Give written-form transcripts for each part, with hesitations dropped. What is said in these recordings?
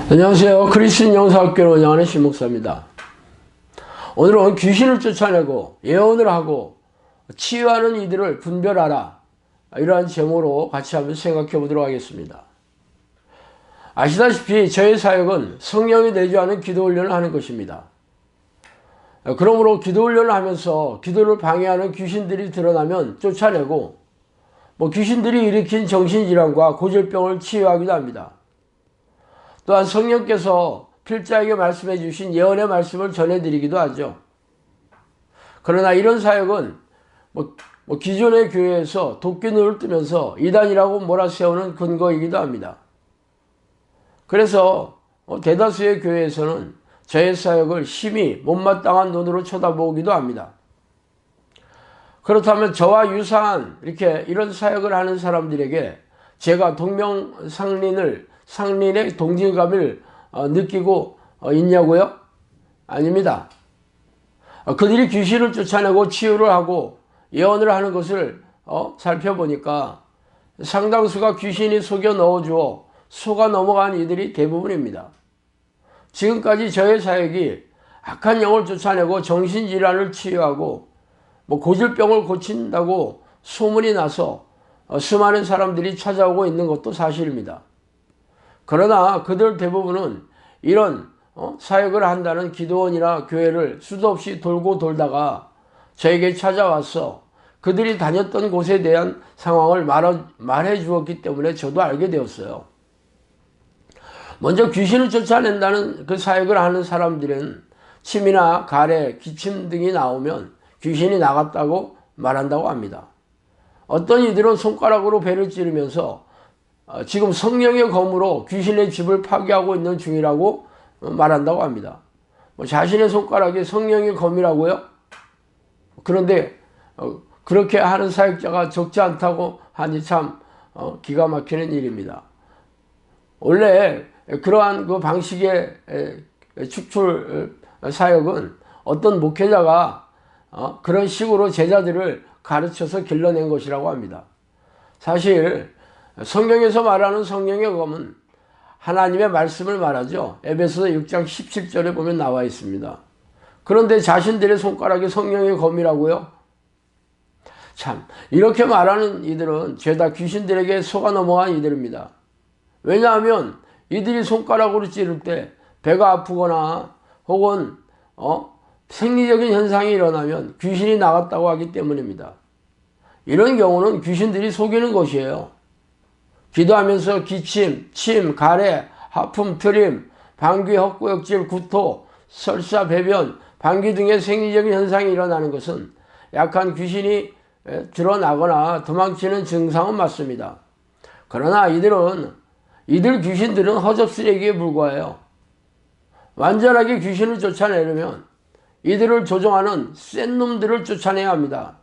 안녕하세요. 그리스도인 영사학교를 운영하는 신목사입니다. 오늘은 귀신을 쫓아내고 예언을 하고 치유하는 이들을 분별하라, 이러한 제목으로 같이 한번 생각해 보도록 하겠습니다. 아시다시피 저의 사역은 성령이 내주하는 기도 훈련을 하는 것입니다. 그러므로 기도 훈련을 하면서 기도를 방해하는 귀신들이 드러나면 쫓아내고, 귀신들이 일으킨 정신질환과 고질병을 치유하기도 합니다. 또한 성령께서 필자에게 말씀해 주신 예언의 말씀을 전해드리기도 하죠. 그러나 이런 사역은 기존의 교회에서 도끼눈을 뜨면서 이단이라고 몰아세우는 근거이기도 합니다. 그래서 대다수의 교회에서는 저의 사역을 심히 못마땅한 눈으로 쳐다보기도 합니다. 그렇다면 저와 유사한 이런 사역을 하는 사람들에게 제가 상린의 동질감을 느끼고 있냐고요? 아닙니다. 그들이 귀신을 쫓아내고 치유를 하고 예언을 하는 것을 살펴보니까 상당수가 귀신이 속여 넣어주어 속아 넘어간 이들이 대부분입니다. 지금까지 저의 사역이 악한 영을 쫓아내고 정신질환을 치유하고 고질병을 고친다고 소문이 나서 수많은 사람들이 찾아오고 있는 것도 사실입니다. 그러나 그들 대부분은 이런 사역을 한다는 기도원이나 교회를 수도 없이 돌고 돌다가 저에게 찾아와서 그들이 다녔던 곳에 대한 상황을 말해 주었기 때문에 저도 알게 되었어요. 먼저 귀신을 쫓아낸다는 그 사역을 하는 사람들은 침이나 가래, 기침 등이 나오면 귀신이 나갔다고 말한다고 합니다. 어떤 이들은 손가락으로 배를 찌르면서 지금 성령의 검으로 귀신의 집을 파괴하고 있는 중이라고 말한다고 합니다. 자신의 손가락이 성령의 검이라고요? 그런데 그렇게 하는 사역자가 적지 않다고 하니 참 기가 막히는 일입니다. 원래 그러한 그 방식의 축출 사역은 어떤 목회자가 그런 식으로 제자들을 가르쳐서 길러낸 것이라고 합니다. 사실 성경에서 말하는 성령의 검은 하나님의 말씀을 말하죠. 에베소서 6장 17절에 보면 나와 있습니다. 그런데 자신들의 손가락이 성령의 검이라고요? 참, 이렇게 말하는 이들은 죄다 귀신들에게 속아 넘어간 이들입니다. 왜냐하면 이들이 손가락으로 찌를 때 배가 아프거나 혹은 생리적인 현상이 일어나면 귀신이 나갔다고 하기 때문입니다. 이런 경우는 귀신들이 속이는 것이에요. 기도하면서 기침, 침, 가래, 하품, 트림, 방귀, 헛구역질, 구토, 설사, 배변, 방귀 등의 생리적인 현상이 일어나는 것은 약한 귀신이 드러나거나 도망치는 증상은 맞습니다. 그러나 이들 귀신들은 허접쓰레기에 불과해요. 완전하게 귀신을 쫓아내려면 이들을 조종하는 센 놈들을 쫓아내야 합니다.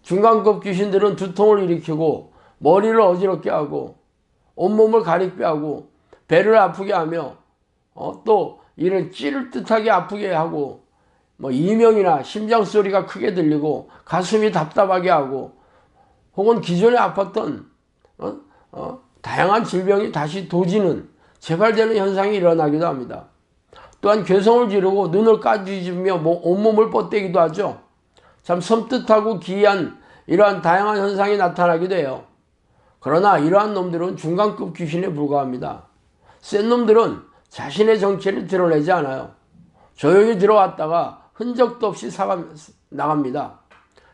중간급 귀신들은 두통을 일으키고 머리를 어지럽게 하고 온몸을 가렵게 하고 배를 아프게 하며 또 이를 찌를 듯하게 아프게 하고 이명이나 심장 소리가 크게 들리고 가슴이 답답하게 하고 혹은 기존에 아팠던 다양한 질병이 다시 도지는 재발되는 현상이 일어나기도 합니다. 또한 괴성을 지르고 눈을 까지으며 온몸을 뻗대기도 하죠. 참 섬뜩하고 기이한 이러한 다양한 현상이 나타나기도 해요. 그러나 이러한 놈들은 중간급 귀신에 불과합니다. 센 놈들은 자신의 정체를 드러내지 않아요. 조용히 들어왔다가 흔적도 없이 나갑니다.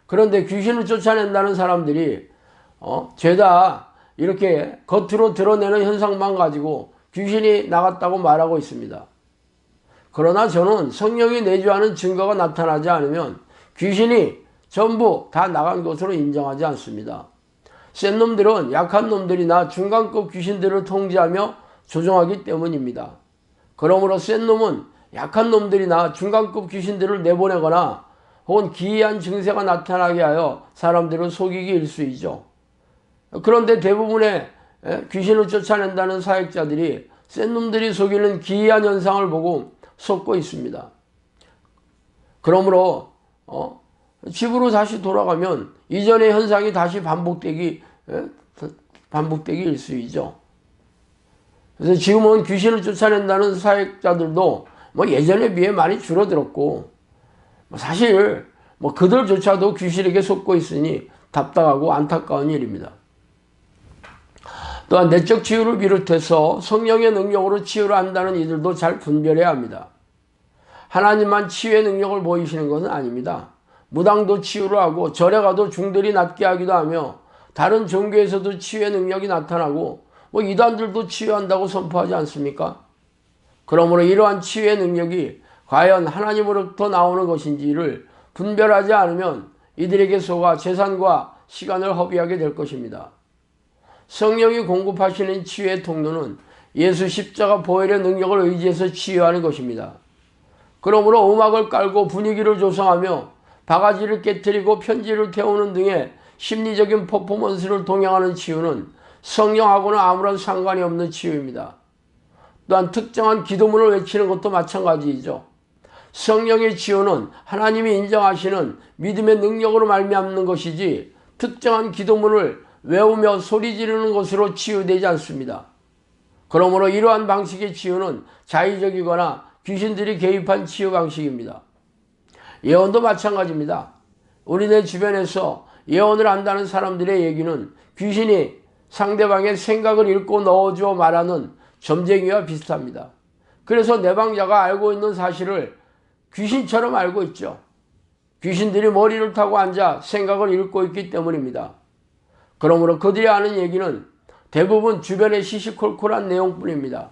그런데 귀신을 쫓아낸다는 사람들이 죄다 이렇게 겉으로 드러내는 현상만 가지고 귀신이 나갔다고 말하고 있습니다. 그러나 저는 성령이 내주하는 증거가 나타나지 않으면 귀신이 전부 다 나간 것으로 인정하지 않습니다. 센 놈들은 약한 놈들이나 중간급 귀신들을 통제하며 조종하기 때문입니다. 그러므로 센 놈은 약한 놈들이나 중간급 귀신들을 내보내거나 혹은 기이한 증세가 나타나게 하여 사람들을 속이기 일쑤이죠. 그런데 대부분의 귀신을 쫓아낸다는 사역자들이 센 놈들이 속이는 기이한 현상을 보고 속고 있습니다. 그러므로 집으로 다시 돌아가면 이전의 현상이 다시 반복되기 일쑤이죠. 그래서 지금은 귀신을 쫓아낸다는 사역자들도 뭐 예전에 비해 많이 줄어들었고, 사실 뭐 그들조차도 귀신에게 속고 있으니 답답하고 안타까운 일입니다. 또한 내적 치유를 비롯해서 성령의 능력으로 치유를 한다는 이들도 잘 분별해야 합니다. 하나님만 치유의 능력을 보이시는 것은 아닙니다. 무당도 치유를 하고 절에 가도 중들이 낫게 하기도 하며 다른 종교에서도 치유의 능력이 나타나고 뭐 이단들도 치유한다고 선포하지 않습니까? 그러므로 이러한 치유의 능력이 과연 하나님으로부터 나오는 것인지를 분별하지 않으면 이들에게 속아 재산과 시간을 허비하게 될 것입니다. 성령이 공급하시는 치유의 통로는 예수 십자가 보혈의 능력을 의지해서 치유하는 것입니다. 그러므로 음악을 깔고 분위기를 조성하며 바가지를 깨뜨리고 편지를 태우는 등의 심리적인 퍼포먼스를 동행하는 치유는 성령하고는 아무런 상관이 없는 치유입니다. 또한 특정한 기도문을 외치는 것도 마찬가지이죠. 성령의 치유는 하나님이 인정하시는 믿음의 능력으로 말미암는 것이지 특정한 기도문을 외우며 소리 지르는 것으로 치유되지 않습니다. 그러므로 이러한 방식의 치유는 자의적이거나 귀신들이 개입한 치유 방식입니다. 예언도 마찬가지입니다. 우리네 주변에서 예언을 한다는 사람들의 얘기는 귀신이 상대방의 생각을 읽고 넣어주어 말하는 점쟁이와 비슷합니다. 그래서 내방자가 알고 있는 사실을 귀신처럼 알고 있죠. 귀신들이 머리를 타고 앉아 생각을 읽고 있기 때문입니다. 그러므로 그들이 아는 얘기는 대부분 주변의 시시콜콜한 내용뿐입니다.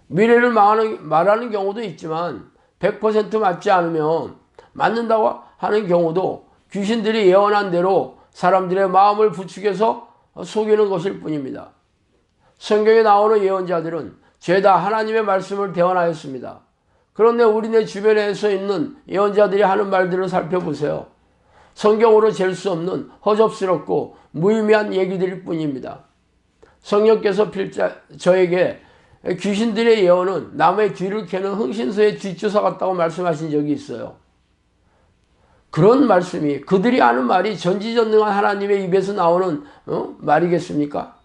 미래를 말하는 경우도 있지만 100% 맞지 않으면 맞는다고 하는 경우도 귀신들이 예언한 대로 사람들의 마음을 부추겨서 속이는 것일 뿐입니다. 성경에 나오는 예언자들은 죄다 하나님의 말씀을 대언하였습니다. 그런데 우리네 주변에서 있는 예언자들이 하는 말들을 살펴보세요. 성경으로 잴 수 없는 허접스럽고 무의미한 얘기들일 뿐입니다. 성령께서 저에게 귀신들의 예언은 남의 뒤를 캐는 흥신소의 뒷주사 같다고 말씀하신 적이 있어요. 그런 말씀이 그들이 아는 말이 전지전능한 하나님의 입에서 나오는 말이겠습니까?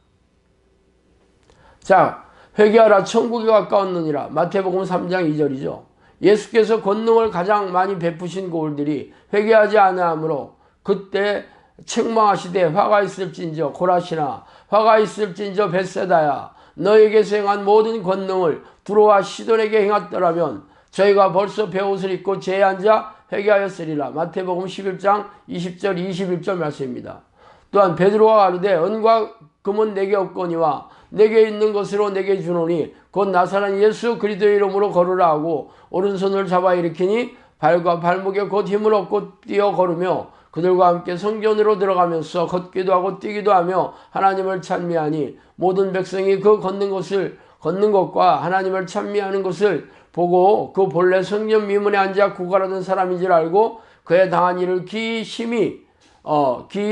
자, 회개하라 천국이 가까웠느니라. 마태복음 3장 2절이죠. 예수께서 권능을 가장 많이 베푸신 고을들이 회개하지 아니하므로 그때 책망하시되 화가 있을진저 고라시나 화가 있을진저 벳세다야 너에게서 행한 모든 권능을 두로와 시돈에게 행했더라면 저희가 벌써 베옷을 입고 제에 앉아 회개하였으리라. 마태복음 11장 20절 21절 말씀입니다. 또한 베드로가 가로되 은과 금은 내게 없거니와 내게 있는 것으로 내게 주노니 곧 나사렛 예수 그리스도의 이름으로 걸으라 하고 오른손을 잡아 일으키니 발과 발목에 곧 힘을 얻고 뛰어 걸으며 그들과 함께 성전으로 들어가면서 걷기도 하고 뛰기도 하며 하나님을 찬미하니 모든 백성이 그 걷는 것과 하나님을 찬미하는 것을 보고 그 본래 성전 미문에 앉아 구걸하던 사람인 줄 알고 그의 당한 일을 기이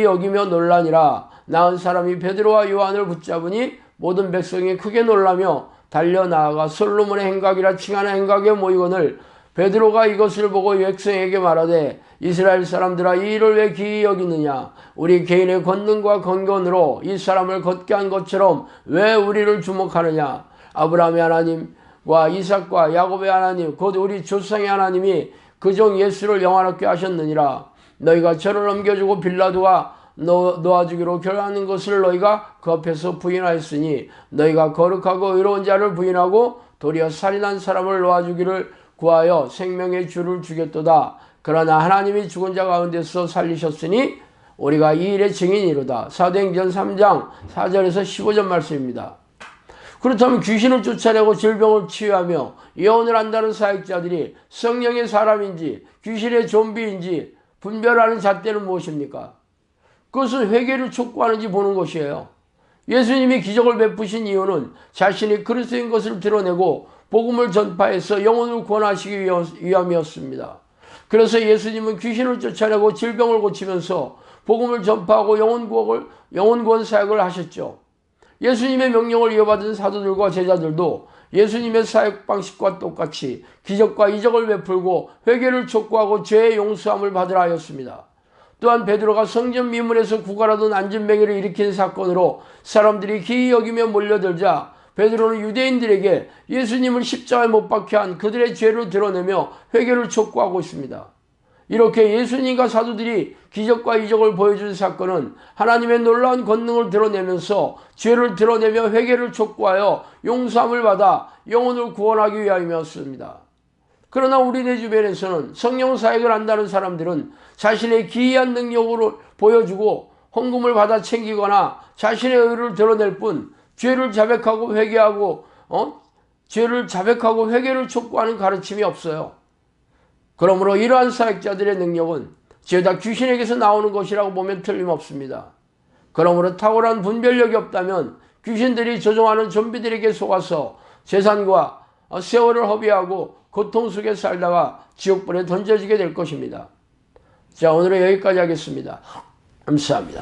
여기며 놀라니라. 나은 사람이 베드로와 요한을 붙잡으니 모든 백성이 크게 놀라며 달려나아가 솔로몬의 행각이라 칭하는 행각에 모이거늘 베드로가 이것을 보고 백성에게 말하되 이스라엘 사람들아 이 일을 왜 기이 여기느냐. 우리 개인의 권능과 건건으로 이 사람을 걷게 한 것처럼 왜 우리를 주목하느냐. 아브라함의 하나님과 이삭과 야곱의 하나님 곧 우리 조상의 하나님이 그 종 예수를 영화롭게 하셨느니라. 너희가 저를 넘겨주고 빌라도가 놓아주기로 결하는 것을 너희가 그 앞에서 부인하였으니 너희가 거룩하고 의로운 자를 부인하고 도리어 살인한 사람을 놓아주기를 구하여 생명의 주를 죽였도다. 그러나 하나님이 죽은 자 가운데서 살리셨으니 우리가 이 일의 증인이로다. 사도행전 3장 4절에서 15절 말씀입니다. 그렇다면 귀신을 쫓아내고 질병을 치유하며 예언을 한다는 사역자들이 성령의 사람인지 귀신의 좀비인지 분별하는 잣대는 무엇입니까? 그것은 회개를 촉구하는지 보는 것이에요. 예수님이 기적을 베푸신 이유는 자신이 그리스도인 것을 드러내고 복음을 전파해서 영혼을 구원하시기 위함이었습니다. 그래서 예수님은 귀신을 쫓아내고 질병을 고치면서 복음을 전파하고 영혼 구원 사역을 하셨죠. 예수님의 명령을 이어받은 사도들과 제자들도 예수님의 사역 방식과 똑같이 기적과 이적을 베풀고 회개를 촉구하고 죄의 용서함을 받으라 하였습니다. 또한 베드로가 성전 미문에서 구걸하던 안진뱅이를 일으킨 사건으로 사람들이 기이 여기며 몰려들자 베드로는 유대인들에게 예수님을 십자가에 못 박혀 한 그들의 죄를 드러내며 회개를 촉구하고 있습니다. 이렇게 예수님과 사도들이 기적과 이적을 보여준 사건은 하나님의 놀라운 권능을 드러내면서 죄를 드러내며 회개를 촉구하여 용서함을 받아 영혼을 구원하기 위함이었습니다. 그러나 우리네 주변에서는 성령 사역을 한다는 사람들은 자신의 기이한 능력으로 보여주고 헌금을 받아 챙기거나 자신의 의를 드러낼 뿐 죄를 자백하고 회개하고 죄를 자백하고 회개를 촉구하는 가르침이 없어요. 그러므로 이러한 사역자들의 능력은 죄다 귀신에게서 나오는 것이라고 보면 틀림없습니다. 그러므로 탁월한 분별력이 없다면 귀신들이 조종하는 좀비들에게 속아서 재산과 세월을 허비하고 고통 속에 살다가 지옥불에 던져지게 될 것입니다. 자, 오늘은 여기까지 하겠습니다. 감사합니다.